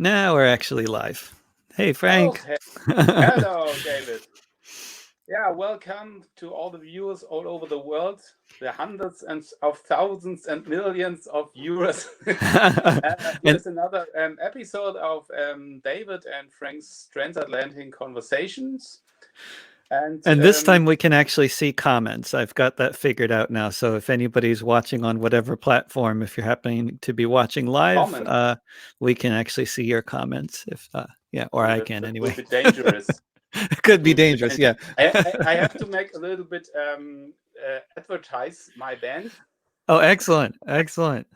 Now we're actually live. Hey, Frank. Okay. Hello, David. Yeah, welcome to all the viewers all over the world, the hundreds and of thousands and millions of viewers. and Here's another episode of David and Frank's transatlantic conversations. And and this time we can actually see comments. I've got that figured out now. So if anybody's watching on whatever platform, if you're happening to be watching live, comment, we can actually see your comments. If yeah, or I can that will anyway. be dangerous. It could be Will be dangerous. Yeah. dangerous. I have to make a little bit advertise my band. Oh, excellent, excellent.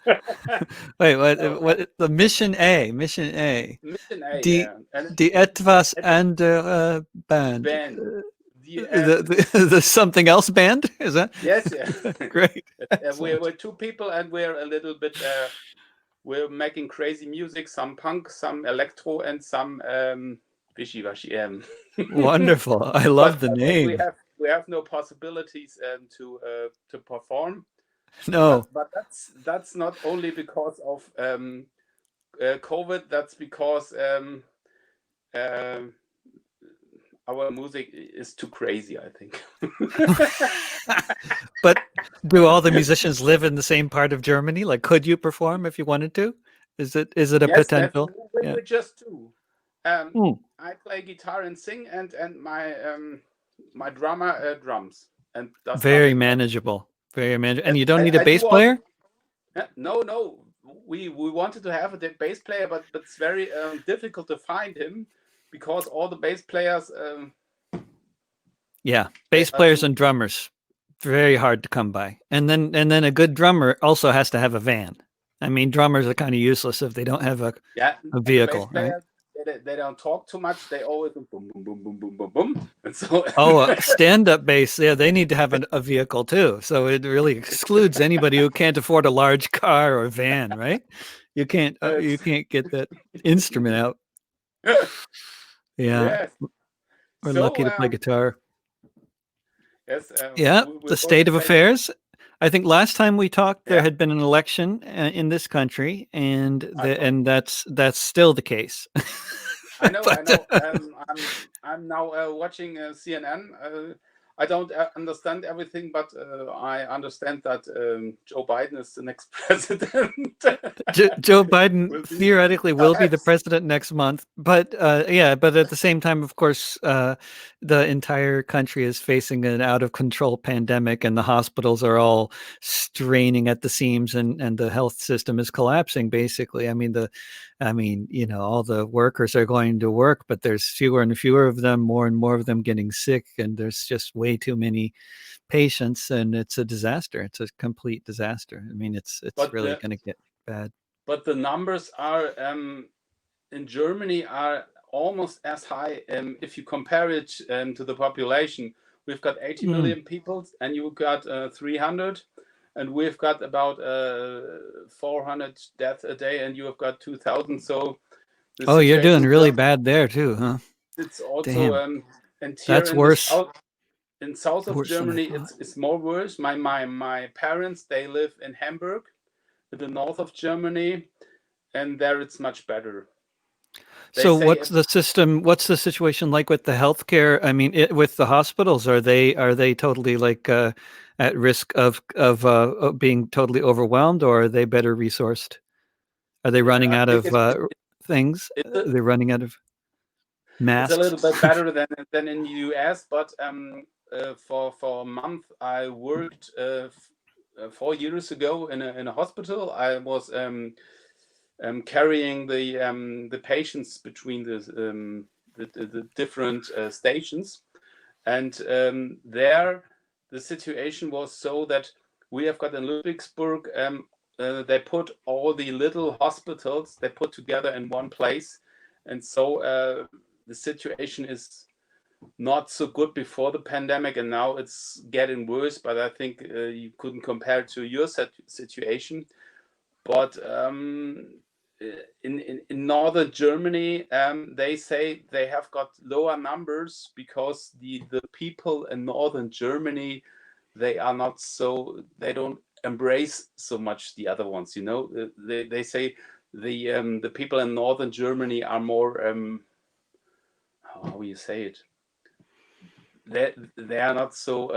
Wait, So, what? The mission A, mission A. Mission A, Die, yeah, and die etwas it's andere Band. band. The The something else band? Is that yes, yeah. great? We're Excellent. two people, and we're a little bit. We're making crazy music, some punk, some electro, and some wishy washy. Wonderful. I but love the we name. have no possibilities to perform. No. But that's not only because of COVID. That's because our music is too crazy, I think. But do all the musicians live in the same part of Germany? Like, could you perform if you wanted to? Is it a Yes, potential? definitely. Yeah. We're just two. Mm. I play guitar and sing, and my drummer drums and does Very nothing else. manageable. Very manageable. Yes, And you don't need a I bass do also. player? No. We wanted to have a bass player, but it's very difficult to find him because all the bass players Yeah. they Bass are players too. and drummers. Very hard to come by. And then a good drummer also has to have a van. I mean, drummers are kind of useless if they don't have Yeah, a and the bass vehicle, right? players they don't talk too much. They always do boom boom boom boom boom boom boom, and so Oh, stand-up bass, yeah, they need to have a vehicle too. So it really excludes anybody who can't afford a large car or van, right? You it's can't get that instrument out. Yeah, yes. we're So lucky to play guitar. yes, Yeah, we're the going state to of play this. affairs. I think last time we talked, there Yeah, had been an election in this country, and I know. that's still the case. I know, I But know. I'm now watching CNN. I don't understand everything, but I understand that Joe Biden is the next president. Joe Biden Will be theoretically will be the perhaps. president next month, but yeah, but at the same time, of course, the entire country is facing an out of control pandemic, and the hospitals are all straining at the seams, and the health system is collapsing. Basically, I mean, all the workers are going to work, but there's fewer and fewer of them, more and more of them getting sick, and there's just way too many patients, and it's a disaster. It's a complete disaster. I mean, it's But really the going to get bad. numbers are in Germany are almost as high if you compare it to the population. We've got 80 Mm. million people, and you've got 300, and we've got about 400 deaths a day, and you have got 2,000. So the Oh, you're situation doing in really Germany, bad there too, huh? it's also Damn, and here that's in the worse. south of Worse than I Germany, thought. it's more worse. My parents, they live in Hamburg, in the north of Germany, and there it's much better. They So, say what's it's the system? What's the situation like with the healthcare? I mean, with the hospitals, are they totally like at risk of being totally overwhelmed, or are they better resourced? Are they running I out think of things? it's Are they running out of a masks? little bit better than in the US, but for a month I worked 4 years ago in a hospital. I was carrying the patients between the different stations, and there the situation was so that we have got in Ludwigsburg. They put all the little hospitals they put together in one place, and so the situation is not so good before the pandemic, and now it's getting worse. But I think you couldn't compare it to your situation. But in northern Germany, they say they have got lower numbers because the people in northern Germany, they are not so, they don't embrace so much the other ones. They say the people in northern Germany are more how will you say it? They are not so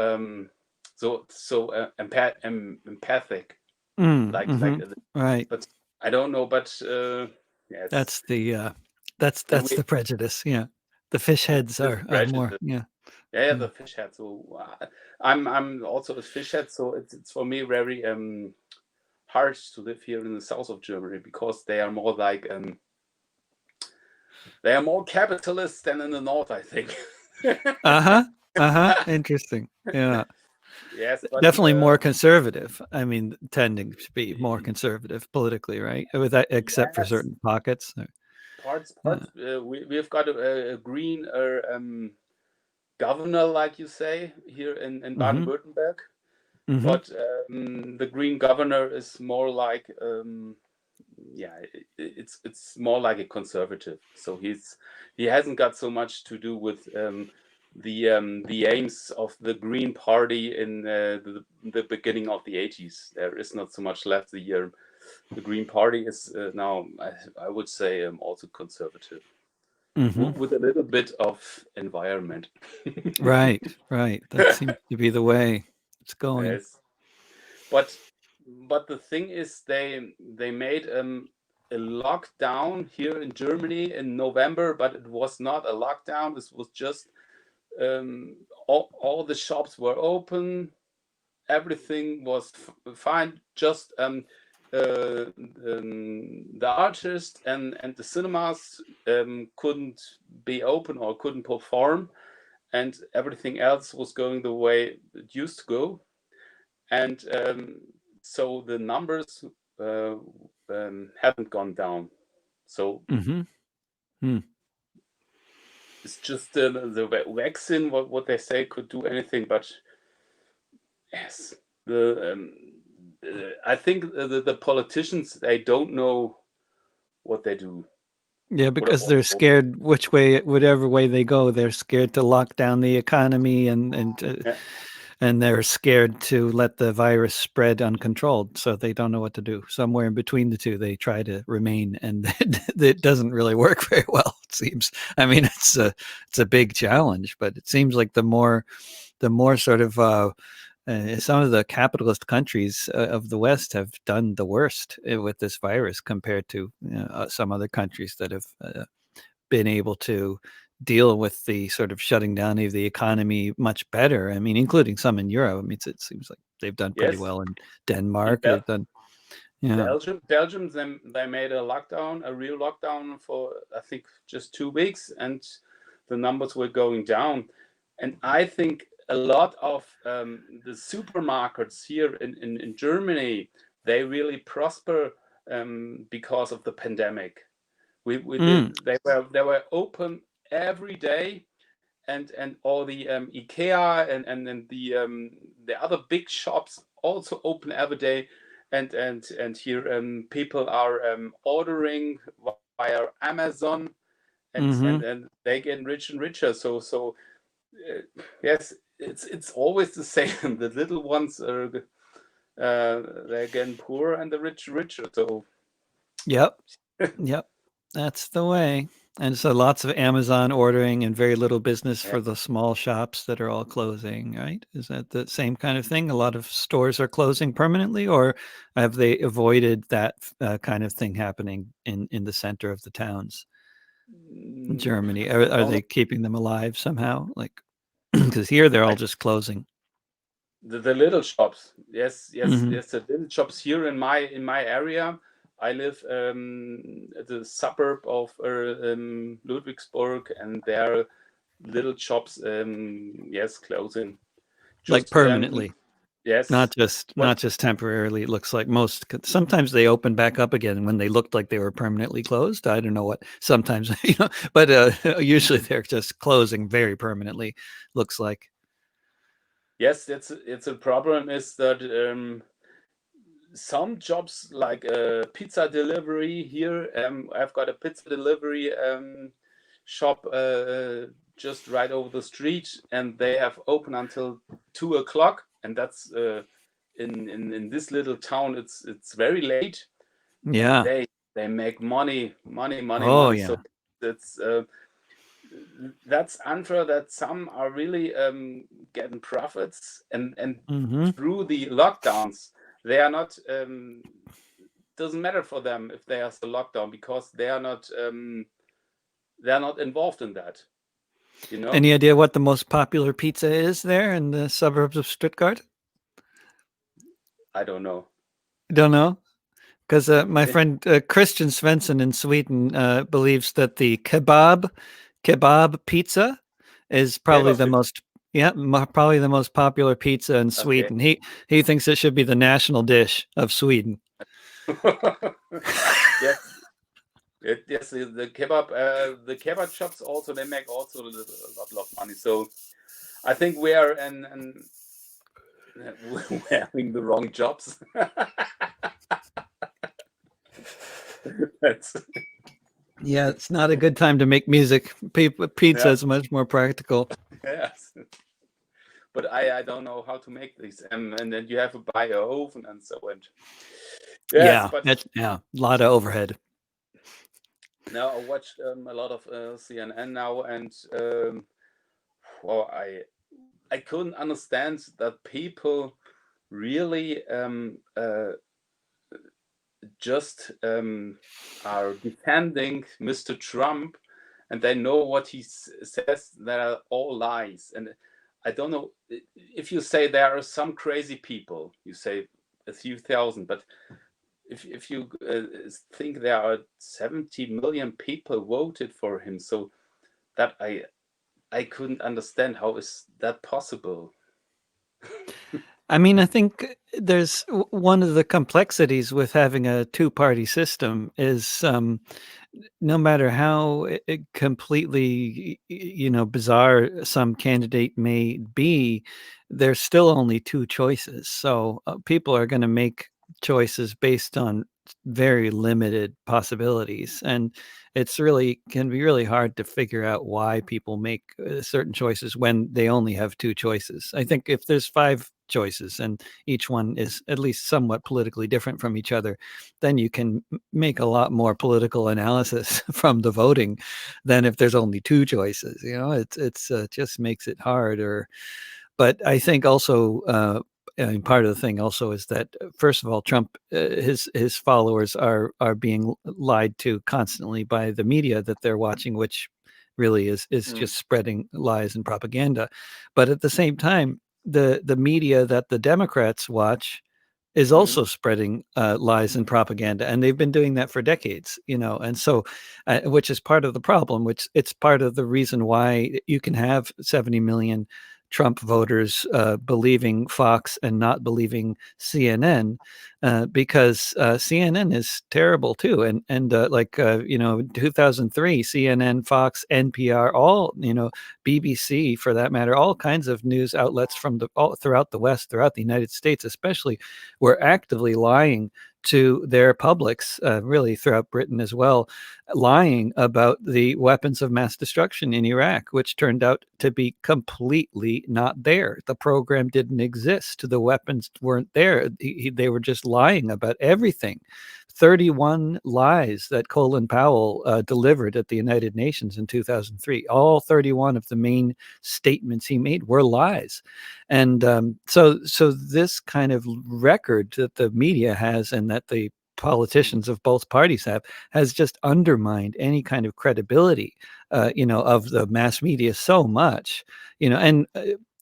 empathic like Right. but I don't know, but yes, That's the and that's the prejudice. Yeah. The fish heads this are more. prejudice. Yeah. Yeah, Yeah. the fish head. So I'm also a fish head, so it's for me very hard to live here in the south of Germany because they are more like they are more capitalist than in the north, I think. Uh-huh. Uh-huh. Interesting. Yeah. Yes, but Definitely more conservative. I mean, tending to be more conservative politically, right? With that, except for yes, certain pockets. Yeah. parts. We've got a green governor, like you say, here in Mm-hmm. Baden-Württemberg. Mm-hmm. But the green governor is more like yeah, it's more like a conservative. So he hasn't got so much to do with the aims of the Green Party in the beginning of the 80s. There is not so much left. The Green Party is now, I would say, also conservative Mm-hmm. with a little bit of environment. Right. Right. That seems to be the way it's going. Yes, but the thing is, they made a lockdown here in Germany in November, but it was not a lockdown. This was just um, all the shops were open, everything was fine. Just the artist and the cinemas couldn't be open or couldn't perform, and everything else was going the way it used to go. And so the numbers uh, haven't gone down. So Mm-hmm. Hmm. it's just the vaccine. What they say could do anything, but yes, the I think the politicians, they don't know what they do. Yeah, What, because they're scared which way, whatever way they go, they're scared to lock down the economy yeah. and they're scared to let the virus spread uncontrolled. So they don't know what to do. Somewhere in between the two, they try to remain, and it doesn't really work very well. It seems. I mean, it's a big challenge, but it seems like the more sort of some of the capitalist countries of the West have done the worst with this virus compared to some other countries that have been able to deal with the sort of shutting down of the economy much better. I mean, including some in Europe. I mean, it seems like they've done pretty Yes, well in in Denmark. They've done, yeah. Belgium, they made a lockdown, a real lockdown for I think just 2 weeks, and the numbers were going down. And I think a lot of the supermarkets here in Germany, they really prosper because of the pandemic. We did Mm, they were open every day, and all the IKEA and the other big shops also open every day, and here people are ordering via Amazon, mm-hmm. and they get rich and richer. So yes, it's always the same. The little ones are they're getting poorer and the rich richer. So Yep. Yep. That's the way. And so lots of Amazon ordering and very little business yeah. for the small shops that are all closing, right? Is that the same kind of thing? A lot of stores are closing permanently, or have they avoided that kind of thing happening in the center of the towns in Germany? Are No, no, they keeping them alive somehow? Like, because here they're all I just closing. the little shops, yes, yes, Hmm. yes, the little shops here in my area. I live at the suburb of Ludwigsburg, and there are little shops, yes, closing. Like Just permanently. yes, what? Not just temporarily. It looks like sometimes they open back up again when they looked like they were permanently closed. I don't know what sometimes, but usually they're just closing very permanently, looks like. Yes, it's a problem is that some jobs like pizza delivery here. I've got a pizza delivery shop just right over the street, and they have open until 2 o'clock, and that's in this little town. It's very late, and Yeah. they make money, money, money, Oh money. So yeah. that's that's unfair that some are really getting profits, and Hmm. through the lockdowns they are not doesn't matter for them if they are still locked down, because they are not involved in that, you know. Any idea what the most popular pizza is there in the suburbs of Stuttgart? I don't know. Don't know. Because my friend Christian Svensson in Sweden believes that the kebab pizza is probably Kebab the pizza. most probably the most popular pizza in Okay. Sweden. He thinks it should be the national dish of Sweden. Yes. Yes, the kebab shops also, they make also a lot of money. So I think we are we're having the wrong jobs. That's, Yeah, it's not a good time to make music. Pizza yeah, is much more practical. yes. But I don't know how to make this, and then you have to buy a oven and so on. Yes, Yeah, but that's a lot of overhead. now I watched a lot of CNN now, and well, I couldn't understand that people really just are defending Mr. Trump, and they know what he says that are all lies. And I don't know if you say there are some crazy people, you say a few thousand, but if you think there are 70 million people voted for him, so that I couldn't understand how is that possible. I mean, I think there's one of the complexities with having a two-party system is no matter how completely bizarre some candidate may be, there's still only two choices. So people are going to make choices based on very limited possibilities, and it's really can be really hard to figure out why people make certain choices when they only have two choices. I think if there's five choices and each one is at least somewhat politically different from each other, then you can make a lot more political analysis from the voting than if there's only two choices. It's just makes it harder. But I think also, I mean, part of the thing also is that first of all, Trump, his followers are being lied to constantly by the media that they're watching, which really is Mm, just spreading lies and propaganda. But at the same time, the media that the Democrats watch is mm, also spreading lies and propaganda, and they've been doing that for decades. And so, which is part of the problem. Which it's part of the reason why you can have 70 million Trump voters believing Fox and not believing CNN, because CNN is terrible too. And like 2003, CNN, Fox, NPR, all BBC for that matter, all kinds of news outlets from all throughout the West, throughout the United States, especially, were actively lying to their publics, really throughout Britain as well, lying about the weapons of mass destruction in Iraq, which turned out to be completely not there. The program didn't exist. The weapons weren't there. They were just lying about everything. 31 lies that Colin Powell delivered at the United Nations in 2003. All 31 of the main statements he made were lies. And so this kind of record that the media has and that the mm, politicians of both parties have has just undermined any kind of credibility, of the mass media so much, and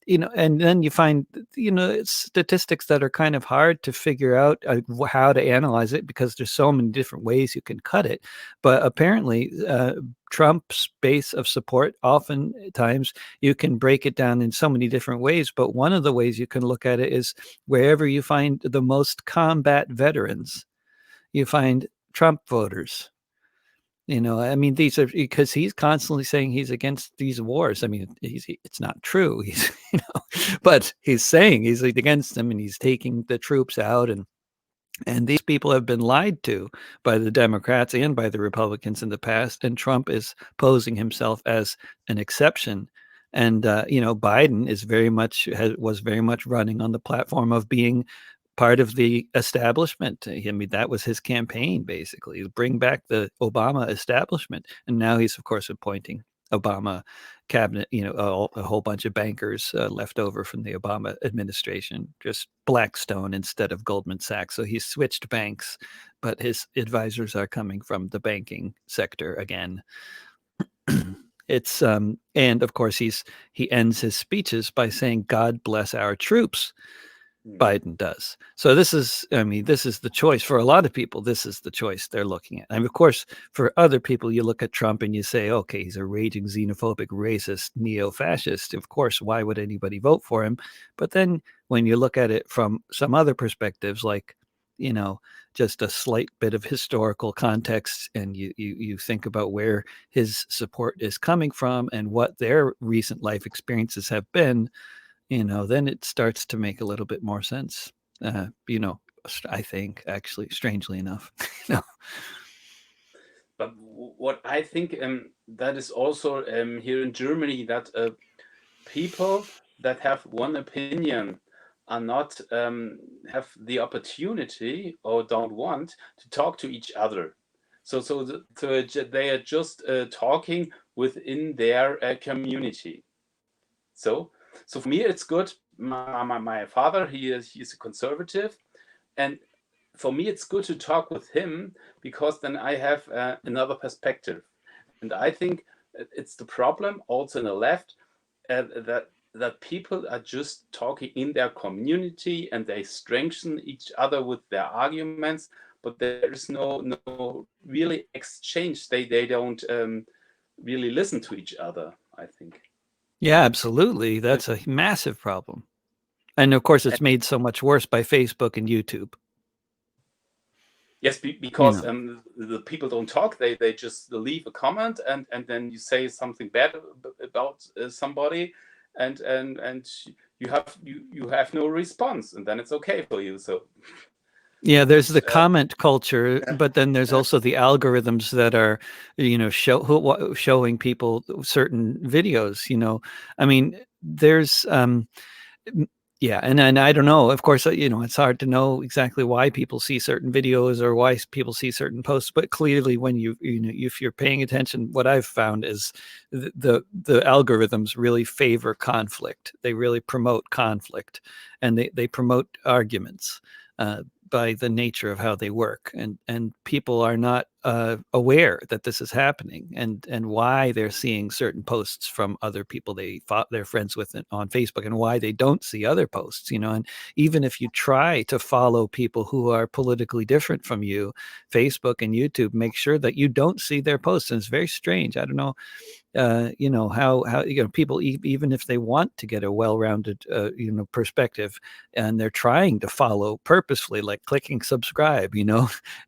and then you find, it's statistics that are kind of hard to figure out how to analyze it because there's so many different ways you can cut it. But apparently, Trump's base of support, oftentimes you can break it down in so many different ways. But one of the ways you can look at it is wherever you find the most combat veterans, you find Trump voters. I mean, these are because he's constantly saying he's against these wars. I mean, it's not true. He's, but he's saying he's against them and he's taking the troops out. And these people have been lied to by the Democrats and by the Republicans in the past. And Trump is posing himself as an exception. And Biden is was very much running on the platform of being part of the establishment. I mean, that was his campaign, basically, bring back the Obama establishment. And now he's, of course, appointing Obama cabinet, a whole bunch of bankers left over from the Obama administration, just Blackstone instead of Goldman Sachs. So he's switched banks, but his advisors are coming from the banking sector again. It's and of course he ends his speeches by saying, "God bless our troops." Biden does. So this is the choice for a lot of people. This is the choice they're looking at. And of course, for other people, you look at Trump and you say, okay, he's a raging xenophobic, racist, neo-fascist. Of course, why would anybody vote for him? But then when you look at it from some other perspectives, like, just a slight bit of historical context, and you think about where his support is coming from and what their recent life experiences have been, then it starts to make a little bit more sense. I think, actually, strangely enough. But what I think that is also here in Germany, that people that have one opinion are not have the opportunity or don't want to talk to each other. So they are just talking within their community. So for me, it's good. My father, he's a conservative, and for me, it's good to talk with him, because then I have another perspective. And I think it's the problem also in the left, that people are just talking in their community and they strengthen each other with their arguments, but there is no really exchange. They don't really listen to each other, I think. Yeah, absolutely. That's a massive problem. And of course, it's made so much worse by Facebook and YouTube. Yes, because the people don't talk. They just leave a comment, and then you say something bad about somebody, and you have no response, and then it's okay for you. So yeah, there's the comment culture, but then there's also the algorithms that are, showing people certain videos. I mean, there's yeah, and I don't know. Of course, it's hard to know exactly why people see certain videos or why people see certain posts. But clearly, when if you're paying attention, what I've found is the algorithms really favor conflict. They really promote conflict, and they promote arguments. By the nature of how they work, and people are not aware that this is happening, and why they're seeing certain posts from other people they're friends with on Facebook, and why they don't see other posts. And even if you try to follow people who are politically different from you, Facebook and YouTube make sure that you don't see their posts, and it's very strange. I don't know how people, even if they want to get a well-rounded perspective, and they're trying to follow purposefully, like clicking subscribe,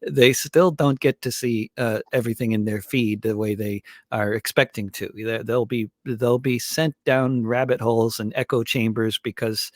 they still don't get to see everything in their feed the way they are expecting to. They'll be sent down rabbit holes and echo chambers, because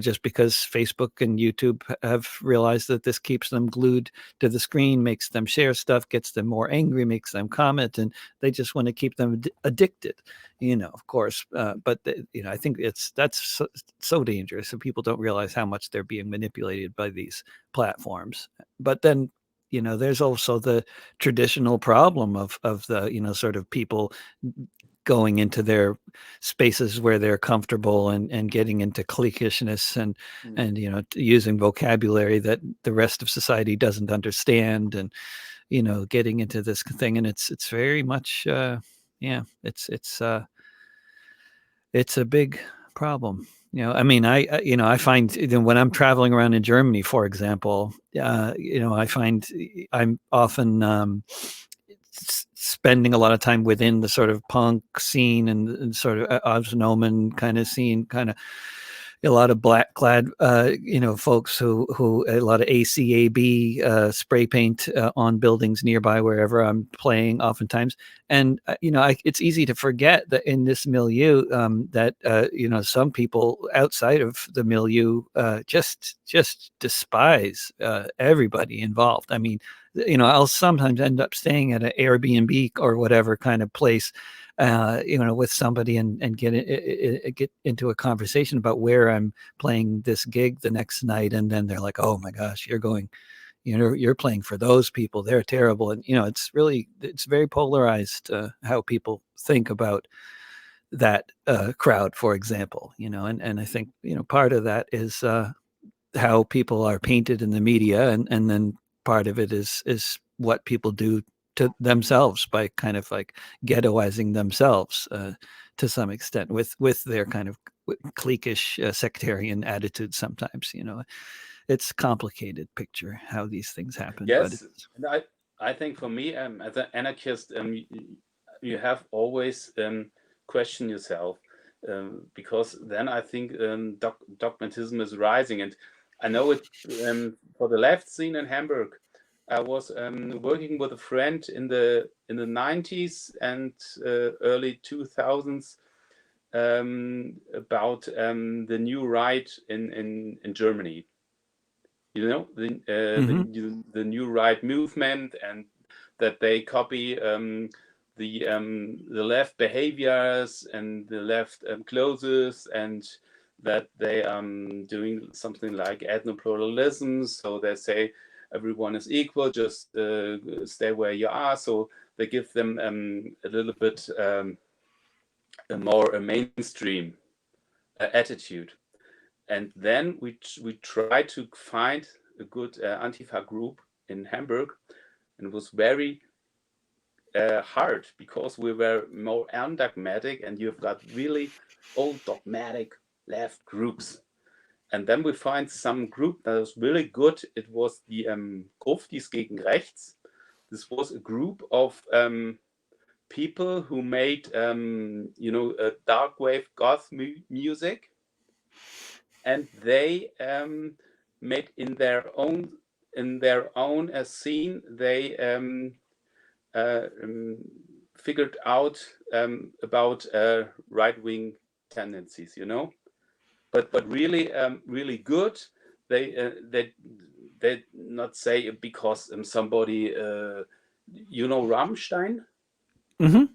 just because Facebook and YouTube have realized that this keeps them glued to the screen, makes them share stuff, gets them more angry, makes them comment, and they just want to keep them addicted, of course. But I think that's so dangerous, and people don't realize how much they're being manipulated by these platforms. But then, there's also the traditional problem of the, sort of people going into their spaces where they're comfortable, and getting into cliquishness, and using vocabulary that the rest of society doesn't understand, and getting into this thing, and it's very much it's a big problem. I mean, I find, when I'm traveling around in Germany, for example, I find I'm often spending a lot of time within the sort of punk scene, and sort of Osnomen kind of scene, kind of a lot of black clad, folks who a lot of ACAB spray paint on buildings nearby wherever I'm playing, oftentimes. And it's easy to forget that in this milieu, that some people outside of the milieu just despise everybody involved. I mean, I'll sometimes end up staying at an Airbnb or whatever kind of place, with somebody and get into a conversation about where I'm playing this gig the next night, and then they're like, "Oh my gosh, you're playing for those people. They're terrible." And it's very polarized how people think about that crowd, for example. And I think part of that is how people are painted in the media, and then part of it is what people do to themselves by kind of like ghettoizing themselves to some extent with their kind of cliquish sectarian attitude. Sometimes it's a complicated picture how these things happen, but Yes, it's and I think for me, as an anarchist, you have always question yourself, because then I think dogmatism is rising, and I know it for the left scene in Hamburg. I was working with a friend in the 90s and early 2000s about the new right in Germany. mm-hmm. The new right movement, and that they copy the left behaviors and the left clothes, and that they doing something like ethnopluralism. So they say everyone is equal, just stay where you are. So they give them a little bit a mainstream attitude. And then we tried to find a good Antifa group in Hamburg, and it was very hard because we were more undogmatic, and you've got really old dogmatic left groups. And then we find some group that was really good. It was the Gruftis gegen Rechts. This was a group of people who made dark wave goth music, and they made in their own scene. They figured out about right-wing tendencies, but really really good. They not say because somebody Rammstein. Mm-hmm.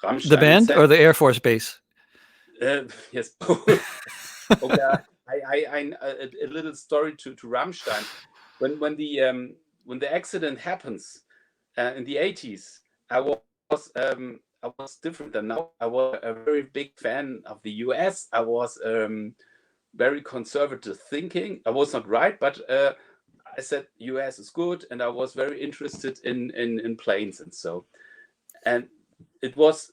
The Rammstein band said or the Air Force Base? yes, both. Okay, a little story to Rammstein. When the accident happens in the 80s, I was different than now. I was a very big fan of the US. I was very conservative thinking. I was not right, but I said US is good, and I was very interested in planes and so. And it was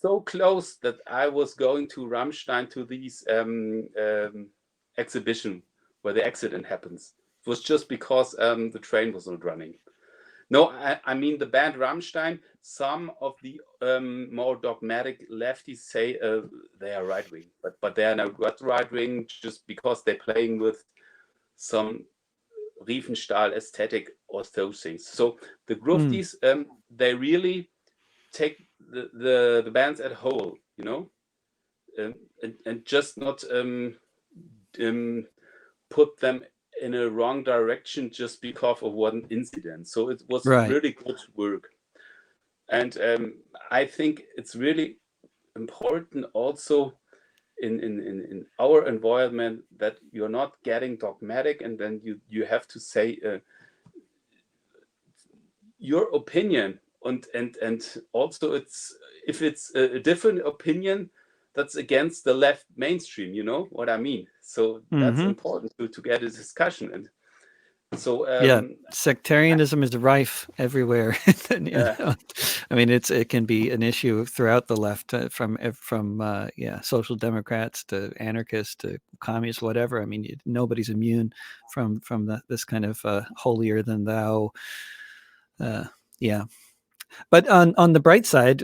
so close that I was going to Rammstein to these exhibition where the accident happens. It was just because the train was not running. No, I mean the band Rammstein. Some of the more dogmatic lefties say they are right wing, but they are not right wing just because they're playing with some Riefenstahl aesthetic or those things. So the Gruftis, they really take the bands at whole, and just not put them in a wrong direction just because of one incident. So it was Right. really good work. And I think it's really important also in our environment that you're not getting dogmatic, and then you have to say your opinion, and also if it's a different opinion that's against the left mainstream, you know what I mean. So that's Mm-hmm. important to get a discussion. And so Yeah, sectarianism is rife everywhere. uh, I mean, it can be an issue throughout the left, from social democrats to anarchists to communists, whatever. I mean, nobody's immune from this kind of holier than thou. Yeah. But on the bright side,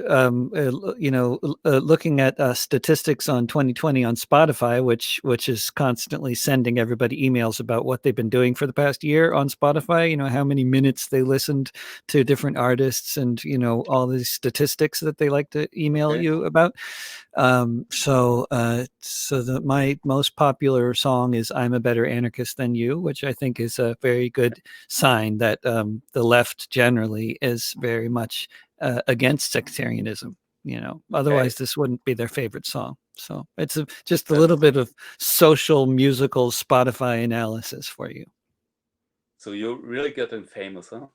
looking at statistics on 2020 on Spotify, which is constantly sending everybody emails about what they've been doing for the past year on Spotify. How many minutes they listened to different artists, and all these statistics that they like to email okay. you about. My most popular song is "I'm a Better Anarchist Than You," which I think is a very good sign that the left generally is very much against sectarianism. Otherwise Okay. this wouldn't be their favorite song. So it's just a little That's bit of social musical Spotify analysis for you. so you're really getting famous, huh?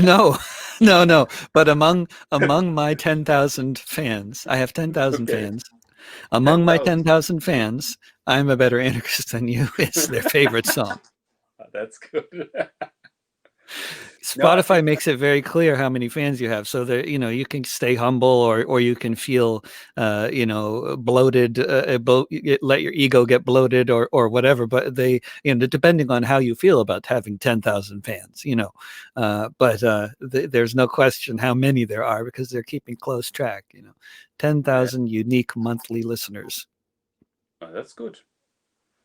No, no. But among my 10,000 fans, I have 10,000 Okay. fans. Among my 10,000. 10,000 fans, I'm a better anarchist than you. It's their favorite song. That's good. No, I Spotify think makes it very clear how many fans you have, so that you can stay humble, or you can feel bloated, let your ego get bloated, or whatever. But they, depending on how you feel about having 10,000 fans, but there's no question how many there are, because they're keeping close track. yeah, 10,000 unique monthly listeners. that's good.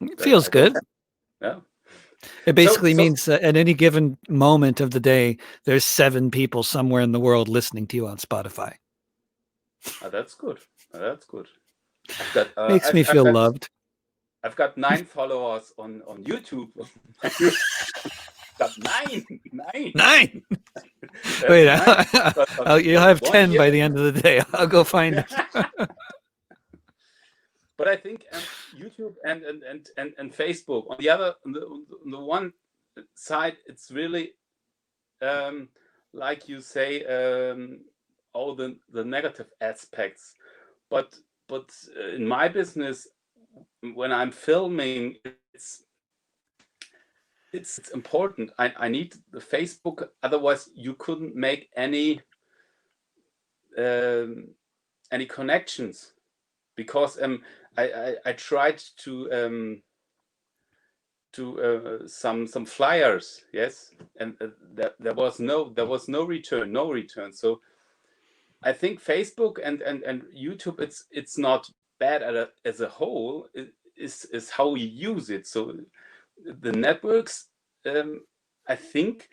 It That feels I don't. good. Yeah. It So basically so means that at any given moment of the day, there's 7 people somewhere in the world listening to you on Spotify. that's good. That's good. I've got Makes me feel loved. I've got 9 followers on YouTube. got 9, 9. 9. That's Wait, 9. you'll But have one 10 year. by the end of the day. I'll go find it. But I think YouTube and Facebook on the other on the one side, it's really like you say, all the negative aspects. But in my business, when I'm filming, it's important. I need the Facebook, otherwise you couldn't make any connections, because I tried to some flyers, yes, and there was no return. So I think Facebook and YouTube, it's not bad as a whole. It is how we use it. So the networks, I think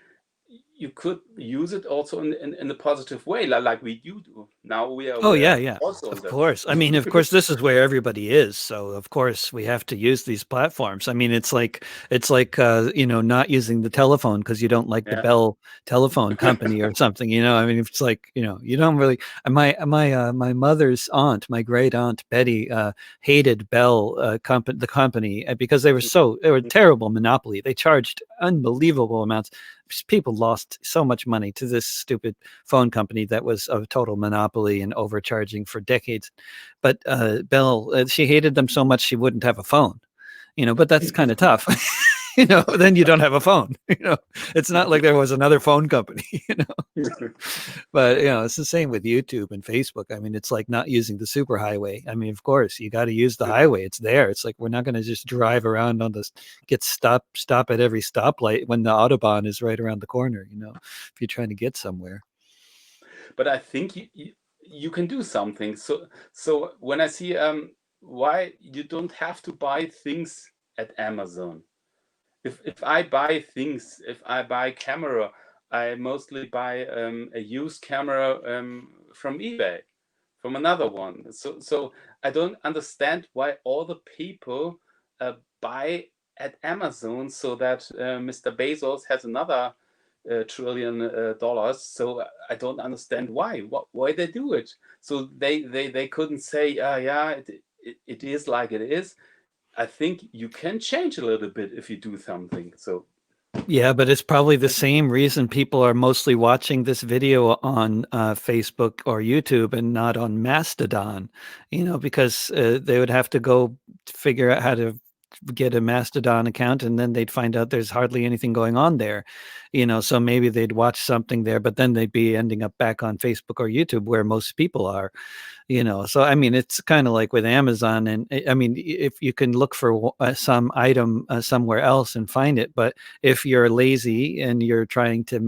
you could use it also in a positive way, like we do. Now we Oh, are yeah. also in Of that. course. I mean, of course, this is where everybody is. So of course we have to use these platforms. I mean, it's like not using the telephone because you don't like the Yeah. Bell telephone company or something. I mean, if it's like, you don't really. My mother's aunt, my great aunt Betty, hated Bell the company, because they were a terrible monopoly. They charged unbelievable amounts. People lost so much money to this stupid phone company that was a total monopoly and overcharging for decades. But Bell, she hated them so much she wouldn't have a phone. But that's kind of tough. Then you don't have a phone. It's not like there was another phone company. But it's the same with YouTube and Facebook. I mean, it's like not using the superhighway. I mean, of course, you got to use the highway. It's there. It's like we're not going to just drive around on this, stop at every stoplight when the Autobahn is right around the corner. If you're trying to get somewhere. But I think you can do something. So when I see why you don't have to buy things at Amazon. If I buy things, if I buy camera, I mostly buy a used camera from eBay, from another one. So I don't understand why all the people buy at Amazon, so that Mr. Bezos has another trillion dollars. So I don't understand why they do it. So they couldn't say, yeah, it is like it is. I think you can change a little bit if you do something. So Yeah, but it's probably the same reason people are mostly watching this video on Facebook or YouTube and not on Mastodon, because they would have to go figure out how to get a Mastodon account, and then they'd find out there's hardly anything going on there, so maybe they'd watch something there, but then they'd be ending up back on Facebook or YouTube where most people are. So I mean, it's kind of like with Amazon. And I mean, if you can look for some item somewhere else and find it, but if you're lazy and you're trying to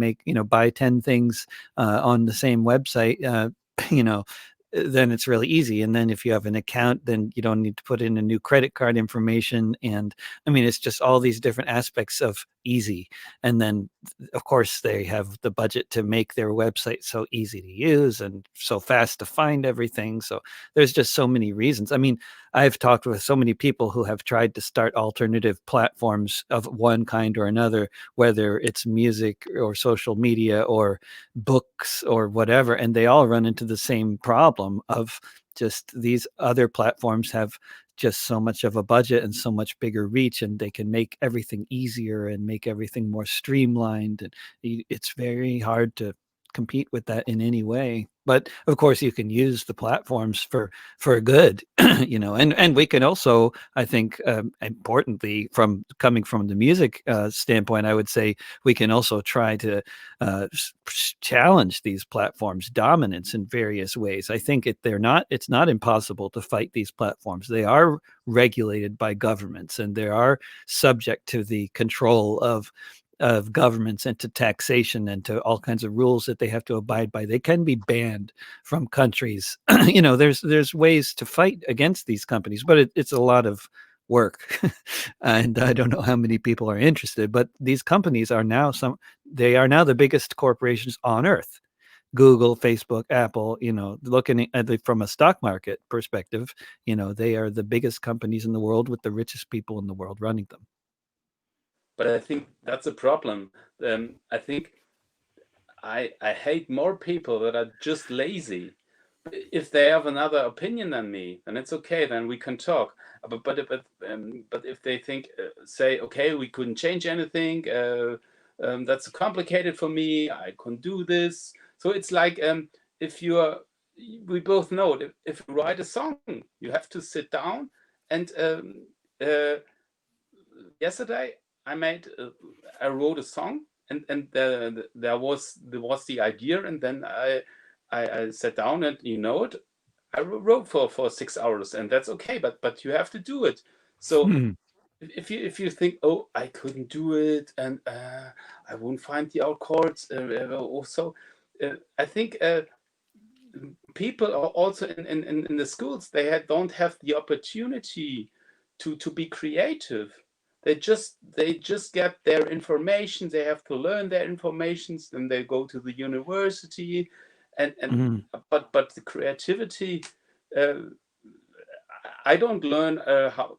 buy 10 things on the same website, you know then it's really easy. And then if you have an account, then you don't need to put in a new credit card information. And I mean, it's just all these different aspects of easy. And then of course, they have the budget to make their website so easy to use and so fast to find everything. So there's just so many reasons. I mean, I've talked with so many people who have tried to start alternative platforms of one kind or another, whether it's music or social media or books or whatever, and they all run into the same problem of just these other platforms have just so much of a budget and so much bigger reach, and they can make everything easier and make everything more streamlined, and it's very hard to compete with that in any way. But of course you can use the platforms for good. And we can also, I think, importantly, from coming from the music standpoint, I would say we can also try to challenge these platforms' dominance in various ways. I think it's not impossible to fight these platforms. They are regulated by governments, and they are subject to the control of governments and to taxation and to all kinds of rules that they have to abide by. They can be banned from countries. There's ways to fight against these companies, but it's a lot of work. And I don't know how many people are interested, but these companies are now they are now the biggest corporations on earth. Google, Facebook, Apple, looking at it from a stock market perspective, they are the biggest companies in the world with the richest people in the world running them. But I think that's a problem. I think I hate more people that are just lazy. If they have another opinion than me, then it's okay. Then we can talk. But if they think, say, okay, we couldn't change anything. That's complicated for me. I couldn't do this. So it's like if we both know if you write a song, you have to sit down and yesterday I wrote a song, and there was the idea, and then I sat down and I wrote for 6 hours, and that's okay, but you have to do it. So if you think, oh, I couldn't do it, and I won't find the out chords, also I think people are also in the schools, don't have the opportunity to be creative. They just get their information. They have to learn their informations. Then they go to the university, but the creativity. I don't learn how.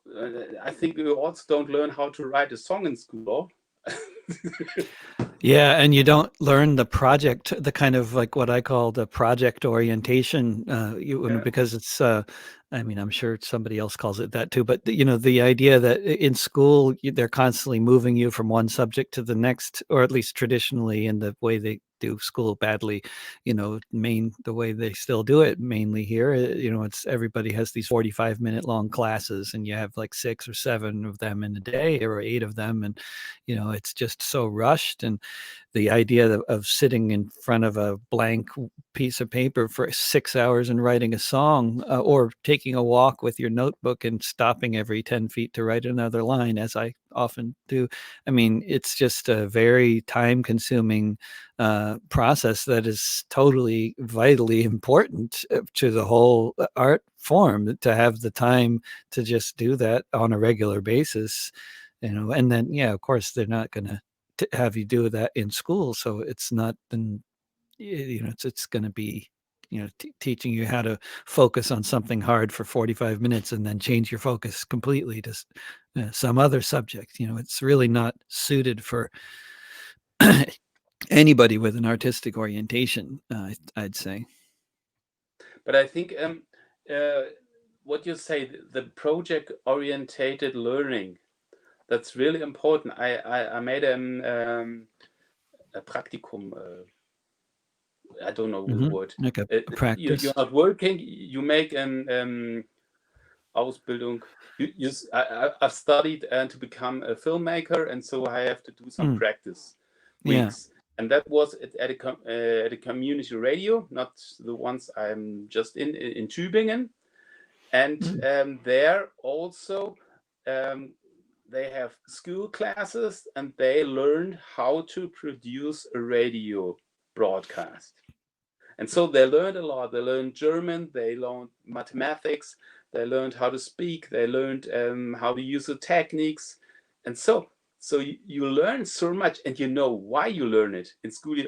I think we also don't learn how to write a song in school. Yeah, and you don't learn the kind of like what I call the project orientation, because it's, I mean, I'm sure somebody else calls it that too, but the idea that in school they're constantly moving you from one subject to the next, or at least traditionally in the way they do school badly, the way they still do it mainly here, it's everybody has these 45-minute long classes, and you have like 6 or 7 of them in a day or 8 of them, and it's just so rushed. And the idea of sitting in front of a blank piece of paper for 6 hours and writing a song, or taking a walk with your notebook and stopping every 10 feet to write another line, as I often do. I mean, it's just a very time consuming process that is totally vitally important to the whole art form, to have the time to just do that on a regular basis. And then, yeah, of course, they're not going to have you do that in school. So it's not, then, it's going to be, teaching you how to focus on something hard for 45 minutes and then change your focus completely to some other subject. It's really not suited for anybody with an artistic orientation, I'd say. But I think what you say, the project orientated learning, that's really important. I made a practicum. I don't know the word. Like a practice. You're not working. You make an Ausbildung. I've studied to become a filmmaker, and so I have to do some practice weeks. Yeah. And that was at a community radio, not the ones I'm just in Tübingen. And there also they have school classes, and they learn how to produce a radio broadcast. And so they learned a lot. They learned German, they learned mathematics, they learned how to speak, they learned how to use the techniques. And so So you learn so much, and you know why you learn it in school.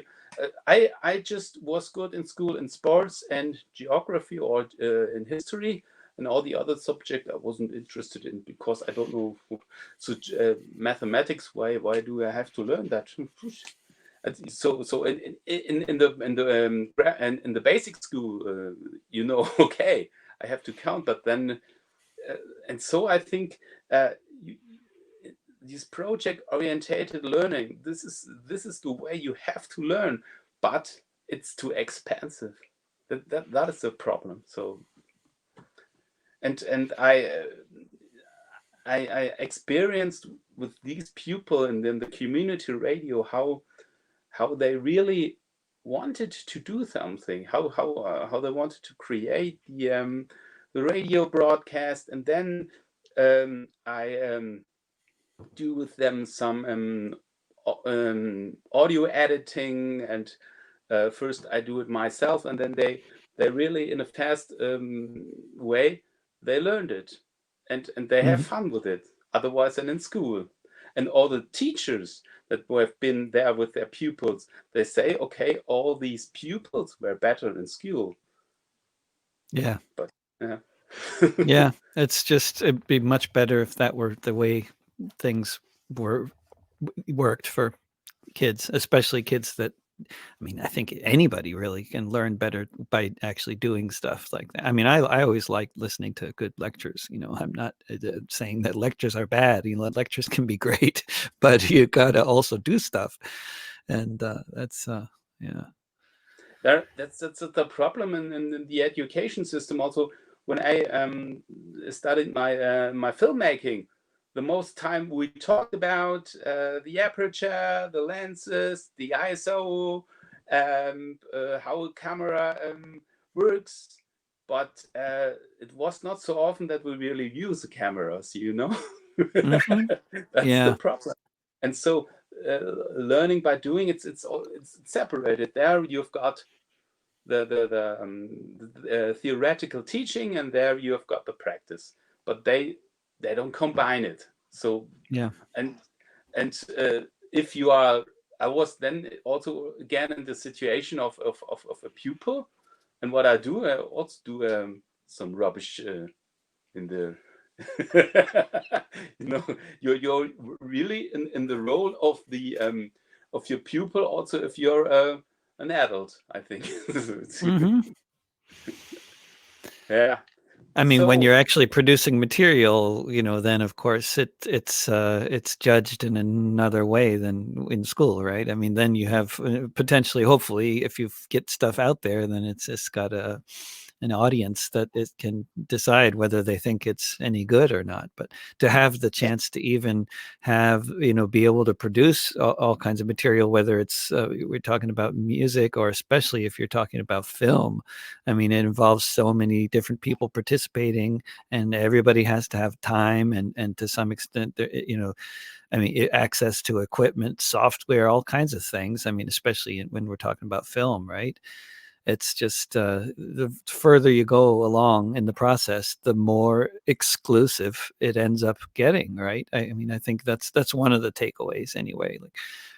I just was good in school in sports and geography, or in history, and all the other subject I wasn't interested in, because I don't know. So mathematics, why do I have to learn that? So in the basic school, okay, I have to count, but then and so I think uh, you, this project orientated learning, this is the way you have to learn, but it's too expensive. That is the problem. So and I experienced with these people and then the community radio how they really wanted to do something, how they wanted to create the radio broadcast. And then I do with them some audio editing, and first I do it myself, and then they really, in a fast way, they learned it, and they have Mhm. fun with it, otherwise than in school. And all the teachers that have been there with their pupils, they say, okay, all these pupils were better in school, Yeah. but yeah. Yeah. It's just it'd be much better if that were the way things were worked for kids, especially kids that I mean, I think anybody really can learn better by actually doing stuff like that. I mean, I always like listening to good lectures. I'm not saying that lectures are bad. Lectures can be great, but you gotta also do stuff, and that's yeah. That's the problem in the education system. Also, when I studied my filmmaking, the most time we talked about the aperture, the lenses, the ISO, how a camera works, but it was not so often that we really use the cameras. Hmm. That's the Yeah. problem. And so learning by doing, it's separated. There you've got the theoretical teaching, and there you have got the practice, but they don't combine it. So Yeah. and and if you are, I was then also again in the situation of a pupil, and what I do, I also do some rubbish in the you know you're really in the role of your pupil, also if you're an adult, I think. Hmm. Yeah. I mean, when So you're actually producing material, then of course it's judged in another way than in school, right? I mean, then you have potentially, hopefully, if you get stuff out there, then it's got an audience that it can decide whether they think it's any good or not. But to have the yeah, chance to even have, be able to produce all kinds of material, whether it's we're talking about music, or especially if you're talking about film. I mean, it involves so many different people participating, and everybody has to have time and to some extent, I mean, access to equipment, software, all kinds of things. I mean, especially when we're talking about film, right? It's just the further you go along in the process, the more exclusive it ends up getting, right? I mean, I think that's one of the takeaways anyway. Like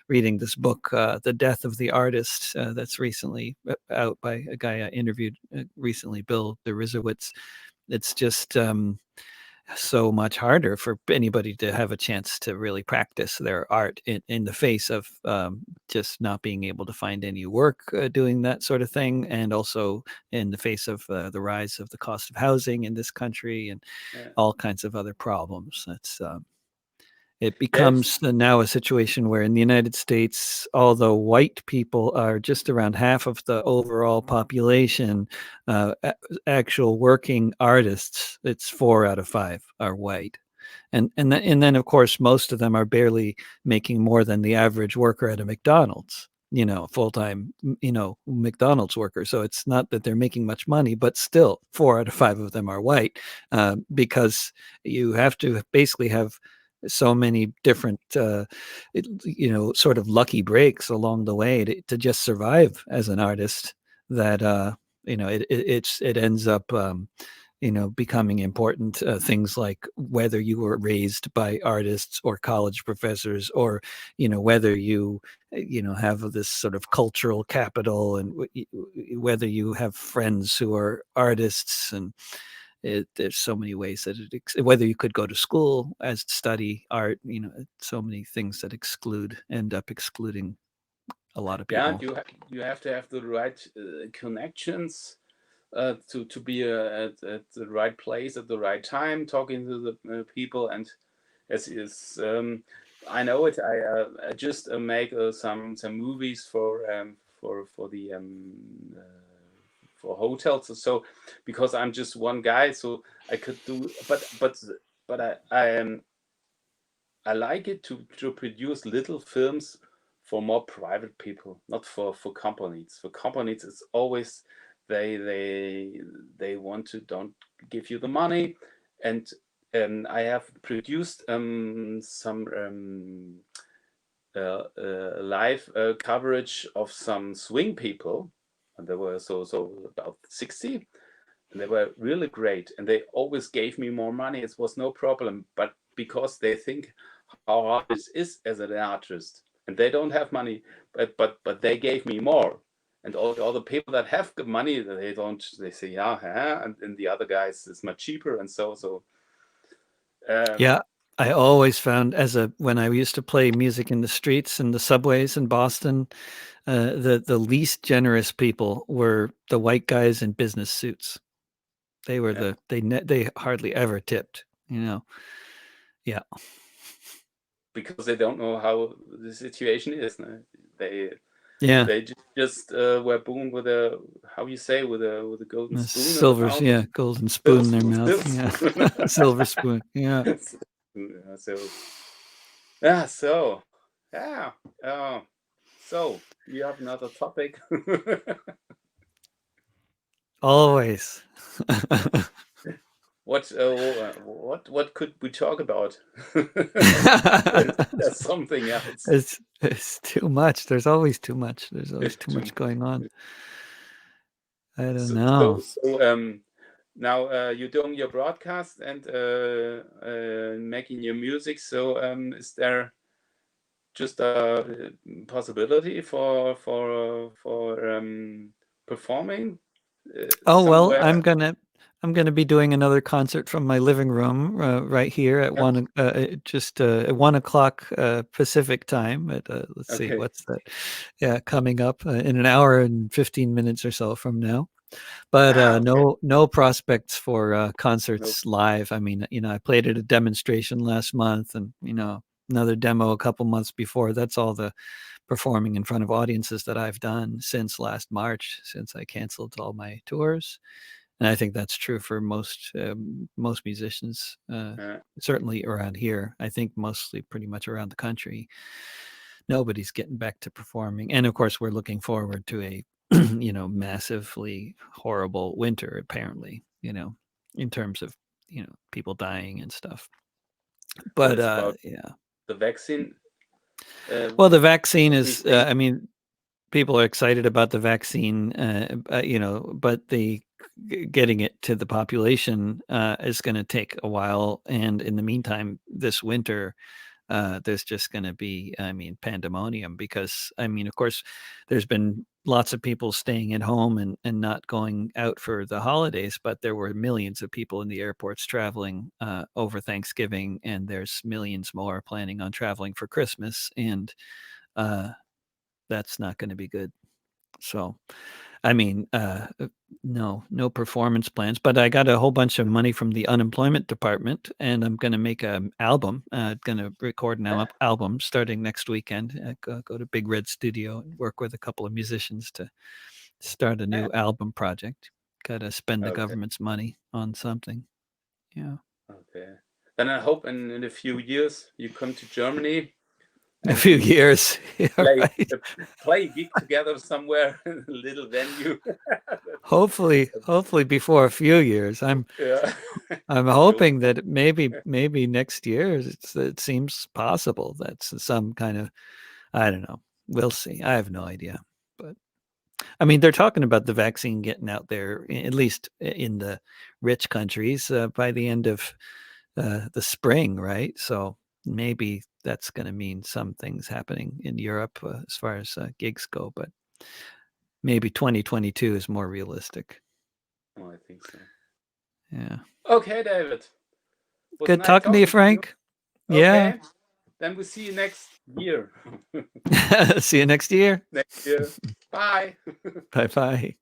reading this book, "The Death of the Artist," that's recently out by a guy I interviewed recently, Bill Derisiewicz. It's just so much harder for anybody to have a chance to really practice their art in the face of just not being able to find any work doing that sort of thing, and also in the face of the rise of the cost of housing in this country and yeah, all kinds of other problems. It yes, becomes now a situation where in the United States, although white people are just around half of the overall population, actual working artists, it's 4 out of 5 are white. And then of course most of them are barely making more than the average worker at a McDonald's, full-time, McDonald's worker. So it's not that they're making much money, but still 4 out of 5 of them are white, because you have to basically have so many different, sort of lucky breaks along the way to just survive as an artist, that it ends up becoming important. Things like whether you were raised by artists or college professors, or whether you have this sort of cultural capital, and whether you have friends who are artists, and there's so many ways that whether you could go to school as study art, so many things that end up excluding a lot of Yeah, people. you have to have the right connections to be at the right place at the right time, talking to the people. And as is, I know it. I just make some movies for the for hotels. So because I'm just one guy, so I could do. But I like it to produce little films for more private people, not for companies. For companies, it's always they they they want to don't give you the money. And I have produced some live coverage of some swing people, and they were so about 60, and they were really great, and they always gave me more money. It was no problem, but because they think how hard it is as an artist, and they don't have money, but they gave me more. And all the people that have good money, they don't, they say yeah, huh? And the other guys is much cheaper. And so um Yeah, I always found, when I used to play music in the streets and the subways in Boston, the least generous people were the white guys in business suits. They were yeah, they hardly ever tipped, you know. Yeah. because they don't know how the situation is, no? they Yeah. they just were born with a, how you say, with a golden The spoon in the silvers, mouth. yeah, golden Silver spoon in their spoon, mouth. silver Yeah. spoon. Silver spoon. Yeah. Yeah, so yeah, so yeah, uh, so you have another topic. Always. What could we talk about? There's something else. It's too much. There's always too much. There's always too Too much going on. I don't So, know. now you're doing your broadcast and making your music. So is there just a possibility for performing Oh, well, somewhere? I'm gonna be doing another concert from my living room, right here at Yeah. just at 1 o'clock Pacific time. At let's see, Okay. what's that? Yeah, coming up in an hour and 15 minutes or so from now. But Okay. no prospects for No. concerts live. I mean, I played at a demonstration last month, and another demo a couple months before. That's all the performing in front of audiences that I've done since last March, since I canceled all my tours. And I think that's true for most musicians, Uh, certainly around here. I think mostly pretty much around the country. Nobody's getting back to performing, and of course, we're looking forward to a massively horrible winter. Apparently, in terms of people dying and stuff. what But is about yeah, the vaccine? well, the vaccine What do you is. think? I mean, people are excited about the vaccine, but the getting it to the population is going to take a while. And in the meantime, this winter, there's just going to be, I mean, pandemonium because, I mean, of course, there's been lots of people staying at home and not going out for the holidays, but there were millions of people in the airports traveling over Thanksgiving, and there's millions more planning on traveling for Christmas. And uh, that's not going to be good. So, I mean, no performance plans, but I got a whole bunch of money from the unemployment department, and I'm going to make an album. Going to record an Yeah. album starting next weekend. Go to Big Red Studio and work with a couple of musicians to start a Yeah. new album project. Got to spend the Okay. government's money on something. Yeah, Okay. Then I hope in a few years you come to Germany in a and few we years. Yeah, play right. play a gig together somewhere in a little venue. Hopefully before a few years. Yeah. I'm So hoping that maybe next year it seems possible. That's some kind of, I don't know. We'll see. I have no idea, but I mean, they're talking about the vaccine getting out there, at least in the rich countries, by the end of the spring, right? So maybe that's going to mean some things happening in Europe as far as gigs go, but maybe 2022 is more realistic. Oh, I think so. Yeah. Okay, David. Was Good nice talking to you, talking to you. Frank. Yeah. Okay. Then we see you next year. See you next year. Next year. Bye. Bye bye.